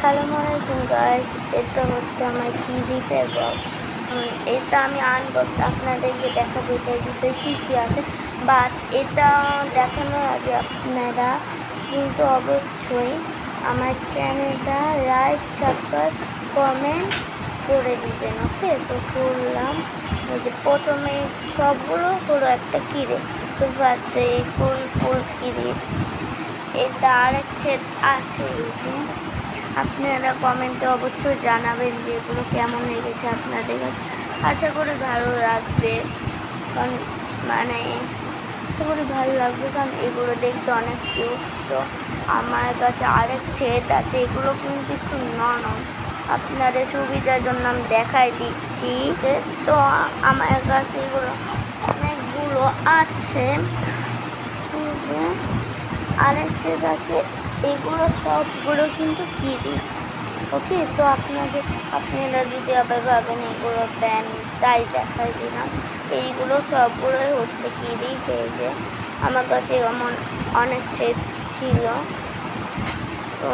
আসসালামু আলাইকুম গাইস, এটা হচ্ছে আমার কিরিপের বক্স। এটা আমি আনবক্স আপনাদেরকে দেখাবো এটার ভিতরে কী কী আছে। বাট এটা দেখানোর আগে আপনারা কিন্তু অবশ্যই আমার চ্যানেলটা লাইক, সাবস্ক্রাইব, কমেন্ট করে দিবেন। ওকে, তো করলাম। এই যে প্রথমে সবগুলো হলো একটা কিরিপ, তো ফার্স্টে এই ফুল কিরিপ। এটা আরেক সেট আছে। এই যে আপনারা কমেন্টে অবশ্যই জানাবেন যে এগুলো কেমন লেগেছে আপনাদের কাছে। আশা করি ভালো লাগবে, কারণ কারণ এগুলো দেখতে অনেক কিউট। তো আমার কাছে আরেক সেট আছে, এগুলো কিন্তু একটু নরম। আপনাদের সুবিধার জন্য আমি দেখাই দিচ্ছি। তো আমার কাছে এগুলো অনেকগুলো আছে। আরেক সেট আছে, এগুলো সবগুলো কিন্তু কিরিপ। ওকে, তো আপনারা যদি আবার ভাবেন এগুলো প্যান্ট, তাই দেখাই দিলাম। এইগুলো সবগুলোই হচ্ছে কিরিপ। এই যে আমার কাছে এমন অনেক সেট ছিল। তো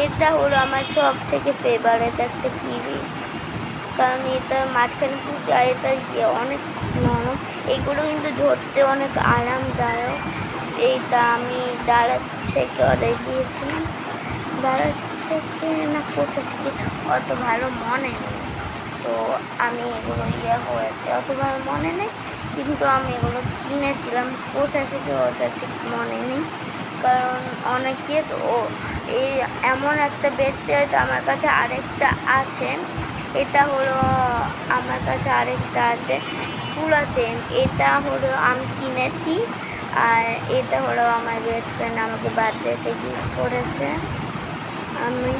এটা হলো আমার সব থেকে ফেভারিট একটা কিরিপ, কারণ এটা মাঝখানে পুঁতে, আর এটা অনেক নরম। এগুলো কিন্তু ধরতে অনেক আরামদায়ক। এইটা আমি দাঁড়ার থেকে অর্ডার দিয়েছিলাম, দাঁড়ার থেকে না কোথা থেকে অত ভালো মনে নেই। তো আমি এগুলো হয়েছে অত ভালো মনে নেই, কিন্তু আমি এগুলো কিনেছিলাম কোথা থেকে ওটা ঠিক মনে নেই, কারণ অনেকে তো এই এমন একটা ওয়েবসাইট আমার কাছে আরেকটা আছে। এটা হলো আমার কাছে আরেকটা আছে পুরো সেম। এটা হলো আমি কিনেছি, আর এটা হলো আমার বেস্ট ফ্রেন্ড আমাকে বার্থডেতে গিফট করেছে। আমি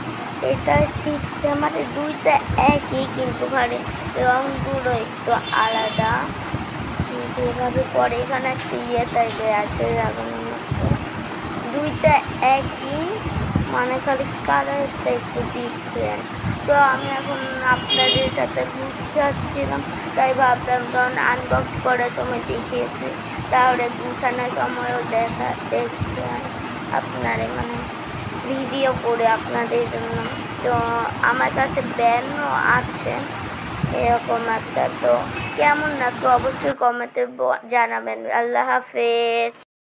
এটা শিখতে আমাদের দুইটা একই, কিন্তু খালি রঙগুলো একটু আলাদা। যেভাবে পরে এখানে একটা টাইপের আছে লাগানোর মতো, দুইটা একই, মানে খালি কালারটা একটু ডিফারেন্ট। তো আমি এখন আপনাদের সাথে ঘুরতে যাচ্ছিলাম, তাই ভাবলাম যখন আনবক্স করার সময় দেখিয়েছি, তাহলে গুছানোর সময়ও দেখতে আপনারা ভিডিও করে আপনাদের জন্য। তো আমার কাছে ব্যানও আছে এরকম একটা। তো কেমন না তো অবশ্যই কমেন্টে জানাবেন। আল্লাহ হাফেজ।